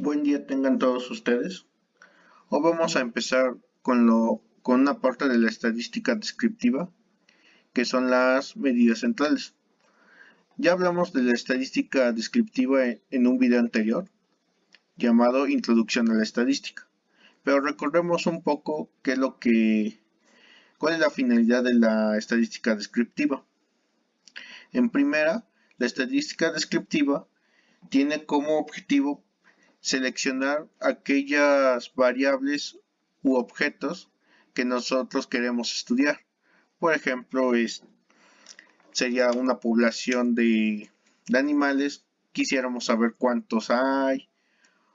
Buen día tengan todos ustedes. Hoy vamos a empezar con una parte de la estadística descriptiva, que son las medidas centrales. Ya hablamos de la estadística descriptiva en un video anterior, llamado Introducción a la Estadística. Pero recordemos un poco cuál es la finalidad de la estadística descriptiva. En primera, la estadística descriptiva tiene como objetivo seleccionar aquellas variables u objetos que nosotros queremos estudiar. Por ejemplo, sería una población de animales, quisiéramos saber cuántos hay,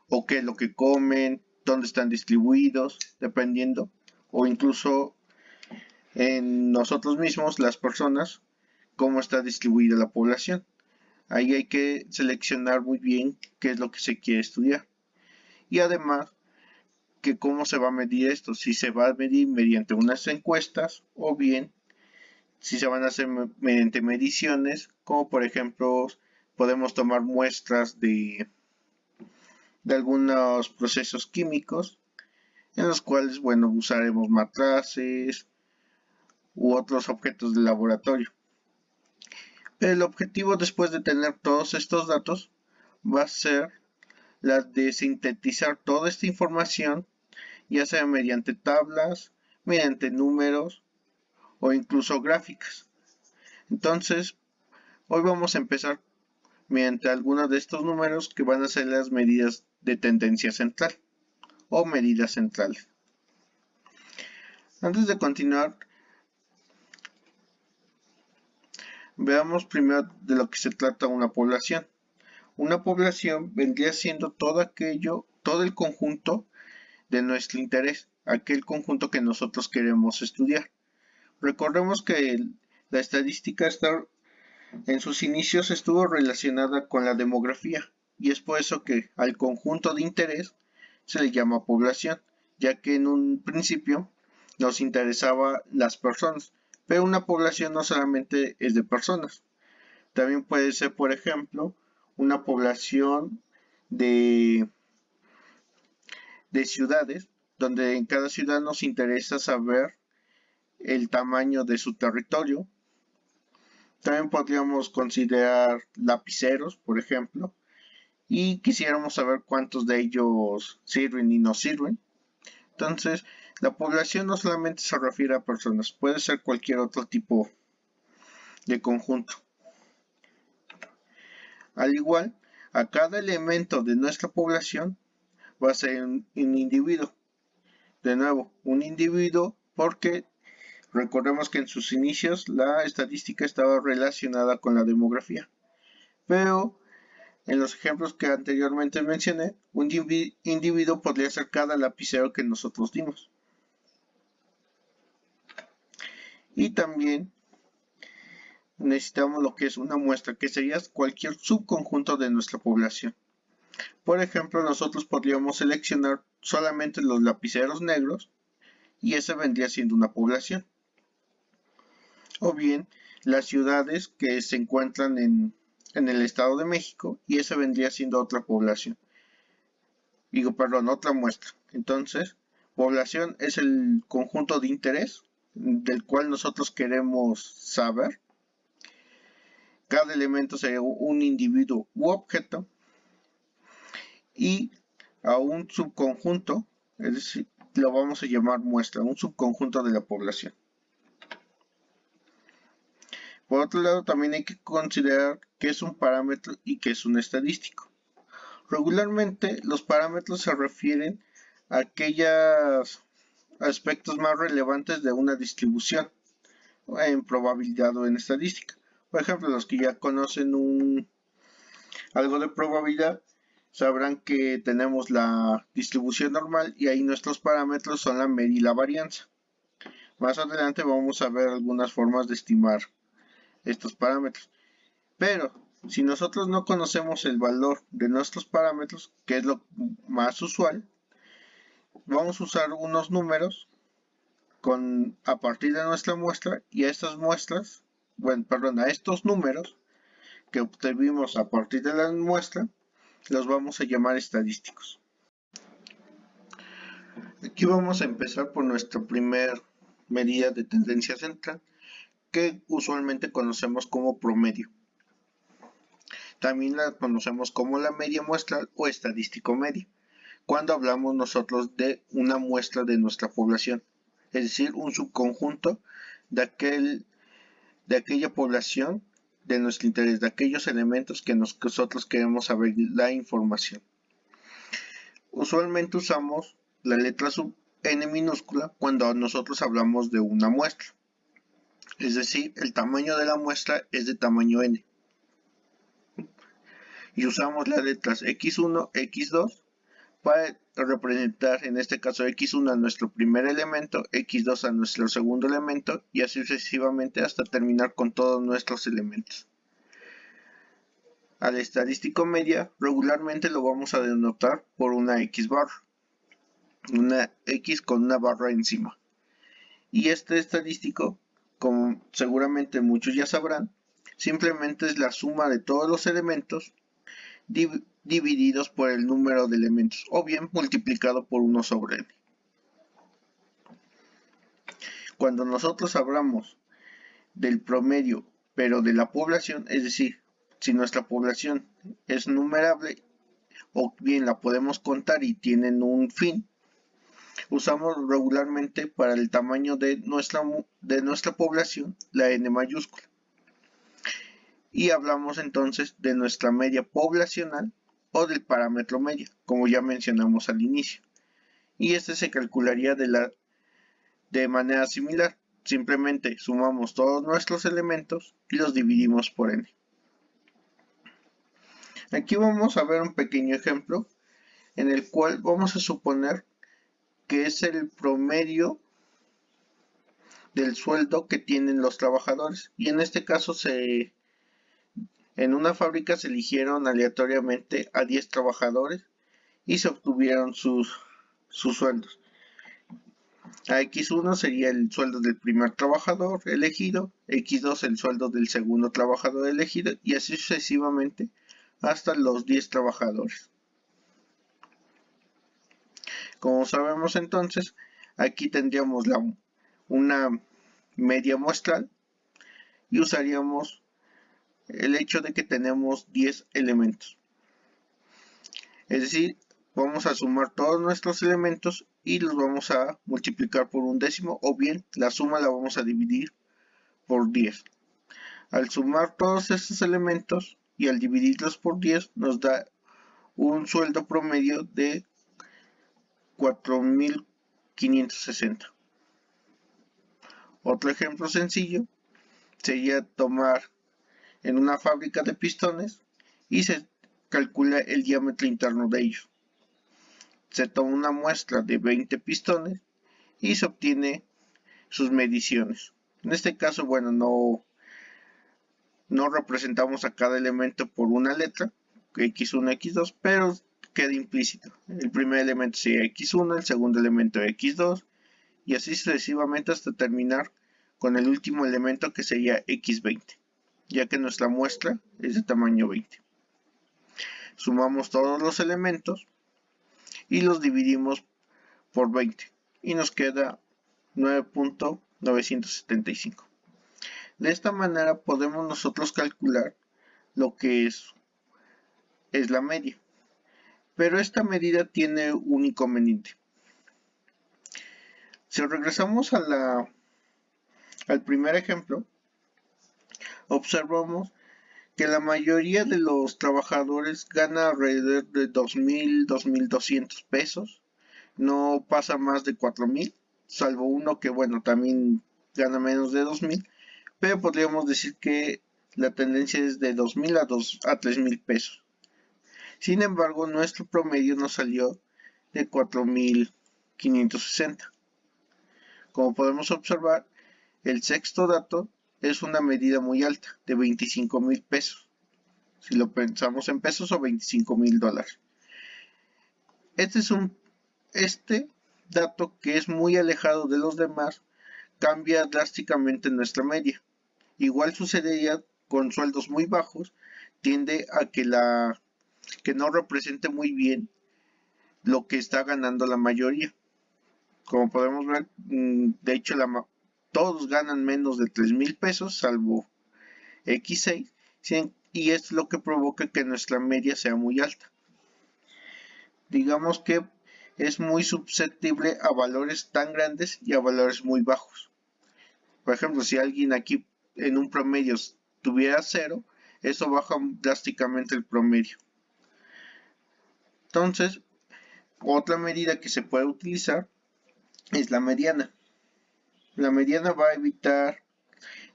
o qué es lo que comen, dónde están distribuidos, dependiendo, o incluso en nosotros mismos, las personas, cómo está distribuida la población. Ahí hay que seleccionar muy bien qué es lo que se quiere estudiar. Y además, que cómo se va a medir esto, si se va a medir mediante unas encuestas o bien si se van a hacer mediante mediciones, como por ejemplo podemos tomar muestras de algunos procesos químicos en los cuales, bueno, usaremos matraces u otros objetos de laboratorio. Pero el objetivo, después de tener todos estos datos, va a ser la de sintetizar toda esta información, ya sea mediante tablas, mediante números o incluso gráficas. Entonces, hoy vamos a empezar mediante algunos de estos números que van a ser las medidas de tendencia central o medidas centrales. Antes de continuar, veamos primero de lo que se trata una población. Una población vendría siendo todo el conjunto de nuestro interés, aquel conjunto que nosotros queremos estudiar. Recordemos que la estadística en sus inicios estuvo relacionada con la demografía, y es por eso que al conjunto de interés se le llama población, ya que en un principio nos interesaba las personas, pero una población no solamente es de personas, también puede ser, por ejemplo, una población de ciudades, donde en cada ciudad nos interesa saber el tamaño de su territorio. También podríamos considerar lapiceros, por ejemplo, y quisiéramos saber cuántos de ellos sirven y no sirven. Entonces, la población no solamente se refiere a personas, puede ser cualquier otro tipo de conjunto. Al igual, a cada elemento de nuestra población va a ser un individuo. De nuevo, un individuo porque recordemos que en sus inicios la estadística estaba relacionada con la demografía. Pero en los ejemplos que anteriormente mencioné, un individuo podría ser cada lapicero que nosotros dimos. Y también necesitamos lo que es una muestra, que sería cualquier subconjunto de nuestra población. Por ejemplo, nosotros podríamos seleccionar solamente los lapiceros negros y esa vendría siendo una población. O bien las ciudades que se encuentran en el Estado de México y esa vendría siendo otra población. Otra muestra. Entonces, población es el conjunto de interés del cual nosotros queremos saber. Cada elemento sería un individuo u objeto y a un subconjunto, es decir, lo vamos a llamar muestra, un subconjunto de la población. Por otro lado, también hay que considerar qué es un parámetro y qué es un estadístico. Regularmente, los parámetros se refieren a aquellos aspectos más relevantes de una distribución en probabilidad o en estadística. Por ejemplo, los que ya conocen algo de probabilidad sabrán que tenemos la distribución normal y ahí nuestros parámetros son la media y la varianza. Más adelante vamos a ver algunas formas de estimar estos parámetros. Pero si nosotros no conocemos el valor de nuestros parámetros, que es lo más usual, vamos a usar unos números a partir de nuestra muestra y a estos números que obtuvimos a partir de la muestra los vamos a llamar estadísticos. Aquí vamos a empezar por nuestra primer medida de tendencia central, que usualmente conocemos como promedio. También la conocemos como la media muestral o estadístico medio, cuando hablamos nosotros de una muestra de nuestra población, es decir, un subconjunto de aquella población de nuestro interés, de aquellos elementos que nosotros queremos saber la información. Usualmente usamos la letra sub n minúscula cuando nosotros hablamos de una muestra, es decir, el tamaño de la muestra es de tamaño n. Y usamos las letras x1, x2 para representar en este caso x1 a nuestro primer elemento, x2 a nuestro segundo elemento y así sucesivamente hasta terminar con todos nuestros elementos. Al estadístico media regularmente lo vamos a denotar por una x barra, una x con una barra encima. Y este estadístico, como seguramente muchos ya sabrán, simplemente es la suma de todos los elementos divididos por el número de elementos, o bien multiplicado por 1 sobre n. Cuando nosotros hablamos del promedio, pero de la población, es decir, si nuestra población es numerable, o bien la podemos contar y tienen un fin, usamos regularmente para el tamaño de nuestra población la n mayúscula. Y hablamos entonces de nuestra media poblacional o del parámetro media, como ya mencionamos al inicio. Y este se calcularía de manera similar. Simplemente sumamos todos nuestros elementos y los dividimos por n. Aquí vamos a ver un pequeño ejemplo en el cual vamos a suponer que es el promedio del sueldo que tienen los trabajadores. Y en este caso en una fábrica se eligieron aleatoriamente a 10 trabajadores y se obtuvieron sus sueldos. A x1 sería el sueldo del primer trabajador elegido, x2 el sueldo del segundo trabajador elegido y así sucesivamente hasta los 10 trabajadores. Como sabemos entonces, aquí tendríamos una media muestral y usaríamos el hecho de que tenemos 10 elementos. Es decir, vamos a sumar todos nuestros elementos y los vamos a multiplicar por un décimo o bien la suma la vamos a dividir por 10. Al sumar todos estos elementos y al dividirlos por 10 nos da un sueldo promedio de 4.560. Otro ejemplo sencillo sería tomar en una fábrica de pistones y se calcula el diámetro interno de ellos. Se toma una muestra de 20 pistones y se obtiene sus mediciones. En este caso, bueno, no representamos a cada elemento por una letra, x1, x2, pero queda implícito. El primer elemento sería x1, el segundo elemento x2, y así sucesivamente hasta terminar con el último elemento que sería x20, ya que nuestra muestra es de tamaño 20. Sumamos todos los elementos y los dividimos por 20 y nos queda 9.975. De esta manera podemos nosotros calcular lo que es la media. Pero esta medida tiene un inconveniente. Si regresamos al primer ejemplo, observamos que la mayoría de los trabajadores gana alrededor de 2.000, 2.200 pesos. No pasa más de 4.000, salvo uno que, bueno, también gana menos de 2.000. Pero podríamos decir que la tendencia es de 2.000 a 3.000 pesos. Sin embargo, nuestro promedio nos salió de 4.560. Como podemos observar, el sexto dato es una medida muy alta, de 25.000 pesos. Si lo pensamos en pesos, o $25.000. Este dato, que es muy alejado de los demás, cambia drásticamente nuestra media. Igual sucedería con sueldos muy bajos, tiende a que no represente muy bien lo que está ganando la mayoría. Como podemos ver, de hecho todos ganan menos de 3,000 pesos, salvo X6, y es lo que provoca que nuestra media sea muy alta. Digamos que es muy susceptible a valores tan grandes y a valores muy bajos. Por ejemplo, si alguien aquí en un promedio tuviera 0, eso baja drásticamente el promedio. Entonces, otra medida que se puede utilizar es la mediana. La mediana va a evitar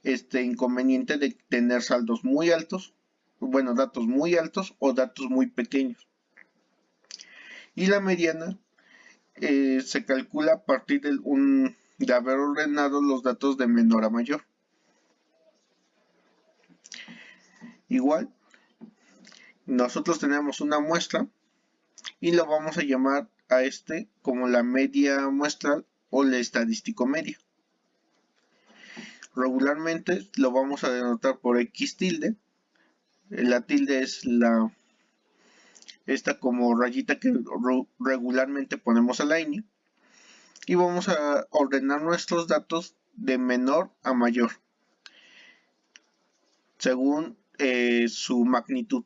este inconveniente de tener saldos muy altos, bueno, datos muy altos o datos muy pequeños. Y la mediana se calcula a partir de haber ordenado los datos de menor a mayor. Igual, nosotros tenemos una muestra y lo vamos a llamar a este como la media muestral o el estadístico medio. Regularmente lo vamos a denotar por X tilde. La tilde es esta como rayita que regularmente ponemos a la ñ. Y vamos a ordenar nuestros datos de menor a mayor, según su magnitud.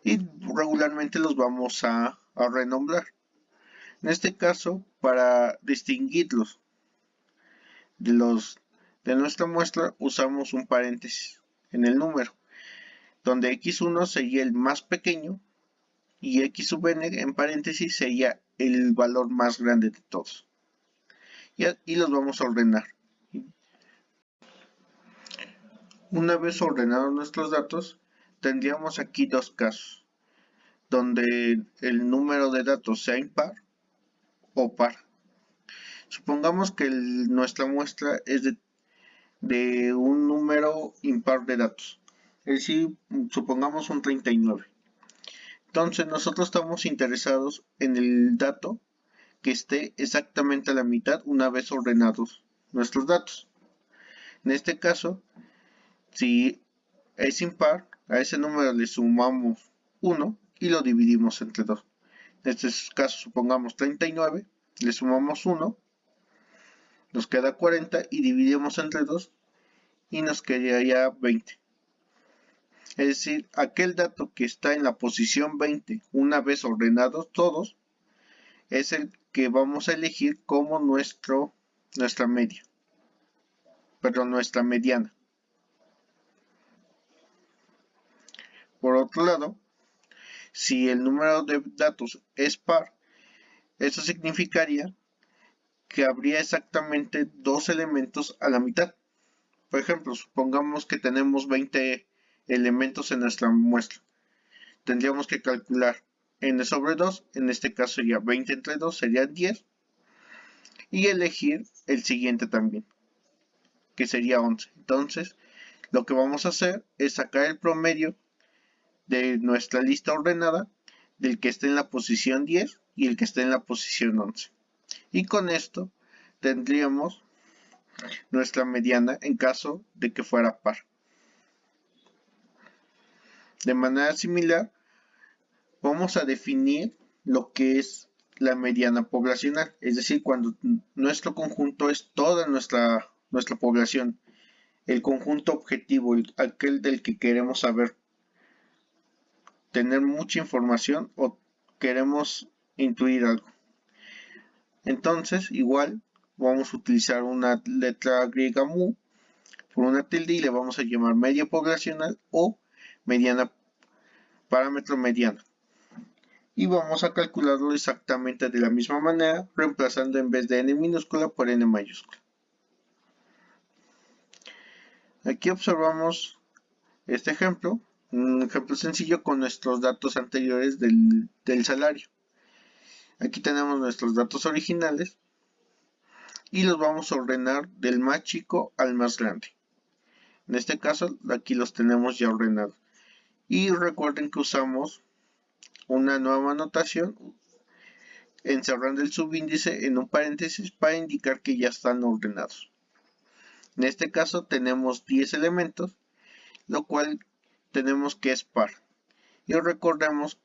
Y regularmente los vamos a renombrar. En este caso, para distinguirlos de nuestra muestra, usamos un paréntesis en el número, donde x1 sería el más pequeño y x sub n en paréntesis sería el valor más grande de todos. Y los vamos a ordenar. Una vez ordenados nuestros datos, tendríamos aquí dos casos, donde el número de datos sea impar o par. Supongamos que nuestra muestra es de un número impar de datos, es decir, supongamos un 39. Entonces nosotros estamos interesados en el dato que esté exactamente a la mitad una vez ordenados nuestros datos. En este caso, si es impar, a ese número le sumamos 1 y lo dividimos entre 2. En este caso, supongamos 39, le sumamos 1, nos queda 40 y dividimos entre 2 y nos quedaría 20. Es decir, aquel dato que está en la posición 20, una vez ordenados todos, es el que vamos a elegir como nuestra media. Perdón, nuestra mediana. Por otro lado, si el número de datos es par, eso significaría que habría exactamente dos elementos a la mitad. Por ejemplo, supongamos que tenemos 20 elementos en nuestra muestra. Tendríamos que calcular n sobre 2, en este caso sería 20 entre 2, sería 10, y elegir el siguiente también, que sería 11. Entonces, lo que vamos a hacer es sacar el promedio de nuestra lista ordenada del que esté en la posición 10 y el que esté en la posición 11. Y con esto tendríamos nuestra mediana en caso de que fuera par. De manera similar, vamos a definir lo que es la mediana poblacional, es decir, cuando nuestro conjunto es toda nuestra población, el conjunto objetivo, aquel del que queremos saber, tener mucha información o queremos intuir algo. Entonces, igual, vamos a utilizar una letra griega mu por una tilde y le vamos a llamar media poblacional o mediana, parámetro mediano. Y vamos a calcularlo exactamente de la misma manera, reemplazando en vez de n minúscula por n mayúscula. Aquí observamos este ejemplo, un ejemplo sencillo con nuestros datos anteriores del salario. Aquí tenemos nuestros datos originales y los vamos a ordenar del más chico al más grande. En este caso, aquí los tenemos ya ordenados. Y recuerden que usamos una nueva notación encerrando el subíndice en un paréntesis para indicar que ya están ordenados. En este caso tenemos 10 elementos, lo cual tenemos que es par. Y recordemos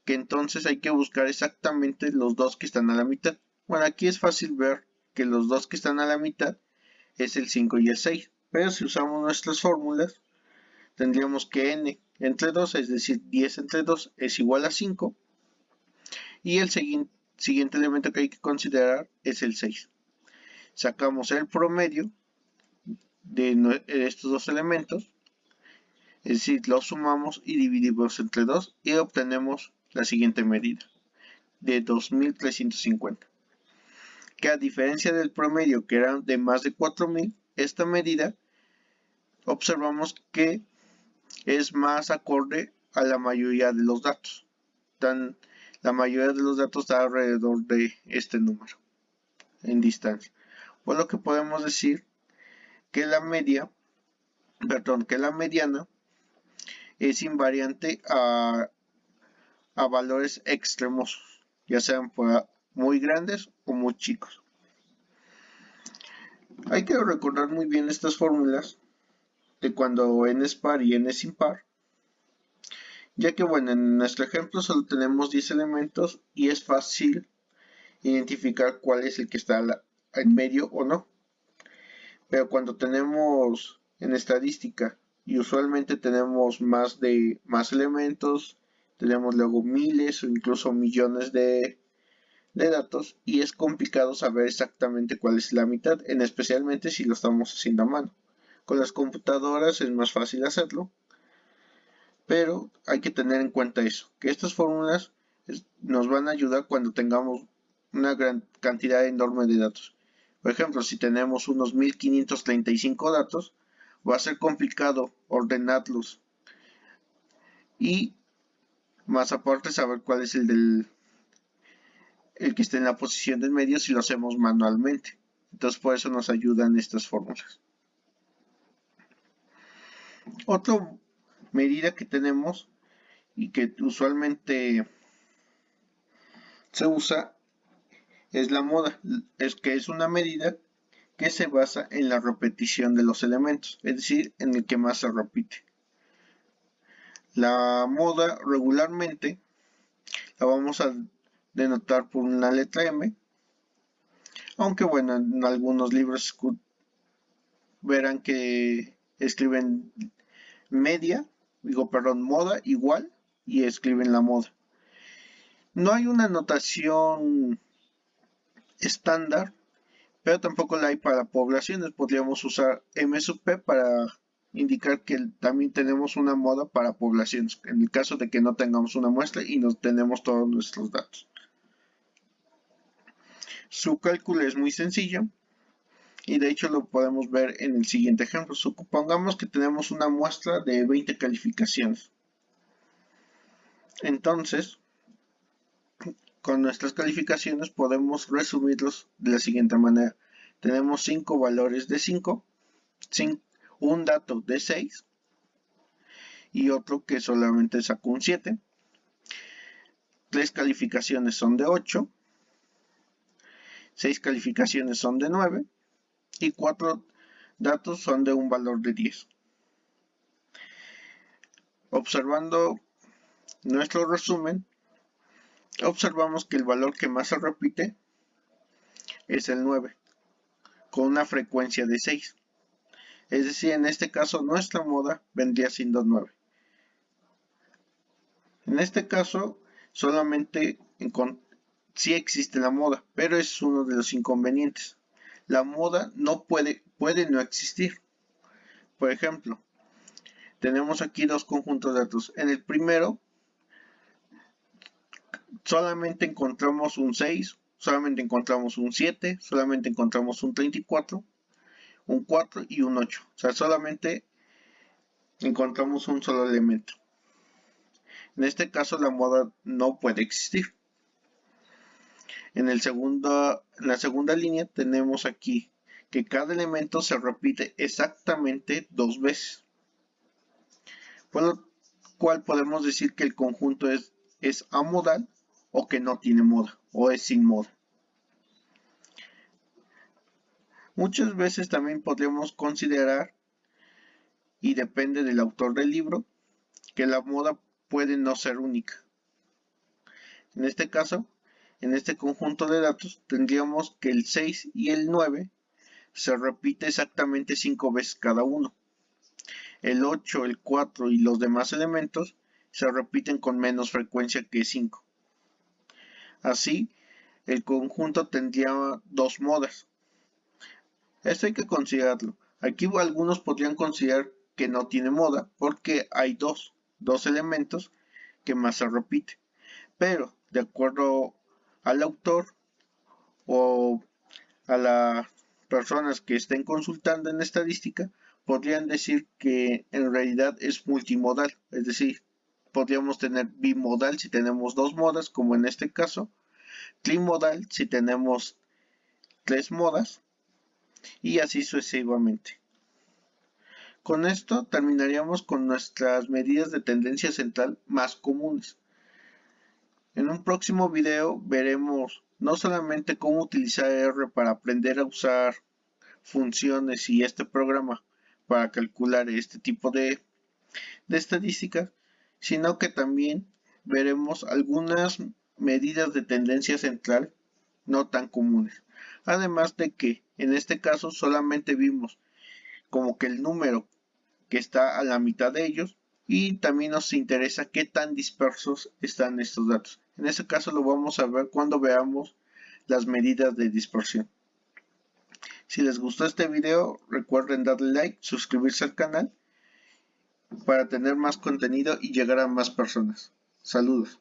que entonces hay que buscar exactamente los dos que están a la mitad. Bueno, aquí es fácil ver que los dos que están a la mitad es el 5 y el 6. Pero si usamos nuestras fórmulas, tendríamos que n entre 2, es decir, 10 entre 2 es igual a 5. Y el siguiente elemento que hay que considerar es el 6. Sacamos el promedio de estos dos elementos, es decir, los sumamos y dividimos entre 2 y obtenemos la siguiente medida, de 2350. Que a diferencia del promedio, que era de más de 4000, esta medida observamos que es más acorde a la mayoría de los datos. La mayoría de los datos está alrededor de este número en distancia. Por lo que podemos decir que la mediana es invariante a valores extremosos, ya sean muy grandes o muy chicos. Hay que recordar muy bien estas fórmulas de cuando n es par y n es impar, ya que bueno, en nuestro ejemplo solo tenemos 10 elementos y es fácil identificar cuál es el que está en medio o no. Pero cuando tenemos en estadística y usualmente tenemos más elementos, tenemos luego miles o incluso millones de datos y es complicado saber exactamente cuál es la mitad, especialmente si lo estamos haciendo a mano. Con las computadoras es más fácil hacerlo, pero hay que tener en cuenta eso, que estas fórmulas nos van a ayudar cuando tengamos una gran cantidad enorme de datos. Por ejemplo, si tenemos unos 1535 datos, va a ser complicado ordenarlos y más aparte saber cuál es el que esté en la posición del medio si lo hacemos manualmente. Entonces por eso nos ayudan estas fórmulas. Otra medida que tenemos y que usualmente se usa es la moda, que es una medida que se basa en la repetición de los elementos, es decir, en el que más se repite. La moda regularmente la vamos a denotar por una letra M, aunque bueno, en algunos libros verán que escriben moda igual y escriben la moda. No hay una notación estándar, pero tampoco la hay para poblaciones. Podríamos usar M sub P para indicar que también tenemos una moda para poblaciones, en el caso de que no tengamos una muestra y no tenemos todos nuestros datos. Su cálculo es muy sencillo y de hecho lo podemos ver en el siguiente ejemplo. Supongamos que tenemos una muestra de 20 calificaciones. Entonces, con nuestras calificaciones podemos resumirlos de la siguiente manera. Tenemos 5 valores de 5, un dato de 6 y otro que solamente sacó un 7. 3 calificaciones son de 8, 6 calificaciones son de 9 y 4 datos son de un valor de 10. Observando nuestro resumen, observamos que el valor que más se repite es el 9, con una frecuencia de 6. Es decir, en este caso nuestra moda vendría siendo 9. En este caso, solamente sí existe la moda, pero es uno de los inconvenientes. La moda no puede no existir. Por ejemplo, tenemos aquí dos conjuntos de datos. En el primero, solamente encontramos un 6, solamente encontramos un 7, solamente encontramos un 34, un 4 y un 8. O sea, solamente encontramos un solo elemento. En este caso, la moda no puede existir. En la segunda línea tenemos aquí que cada elemento se repite exactamente 2 veces. Por lo cual podemos decir que el conjunto es amodal o que no tiene moda o es sin moda. Muchas veces también podríamos considerar, y depende del autor del libro, que la moda puede no ser única. En este caso, En este conjunto de datos tendríamos que el 6 y el 9 se repite exactamente 5 veces cada uno. El 8, el 4 y los demás elementos se repiten con menos frecuencia que 5. Así, el conjunto tendría dos modas. Esto hay que considerarlo. Aquí algunos podrían considerar que no tiene moda porque hay dos elementos que más se repiten. Pero, de acuerdo al autor o a las personas que estén consultando en estadística, podrían decir que en realidad es multimodal, es decir, podríamos tener bimodal si tenemos dos modas, como en este caso, trimodal si tenemos tres modas, y así sucesivamente. Con esto terminaríamos con nuestras medidas de tendencia central más comunes. En un próximo video veremos no solamente cómo utilizar R para aprender a usar funciones y este programa para calcular este tipo de estadísticas, sino que también veremos algunas medidas de tendencia central no tan comunes. Además de que en este caso solamente vimos como que el número que está a la mitad de ellos y también nos interesa qué tan dispersos están estos datos. En este caso lo vamos a ver cuando veamos las medidas de dispersión. Si les gustó este video, recuerden darle like, suscribirse al canal para tener más contenido y llegar a más personas. Saludos.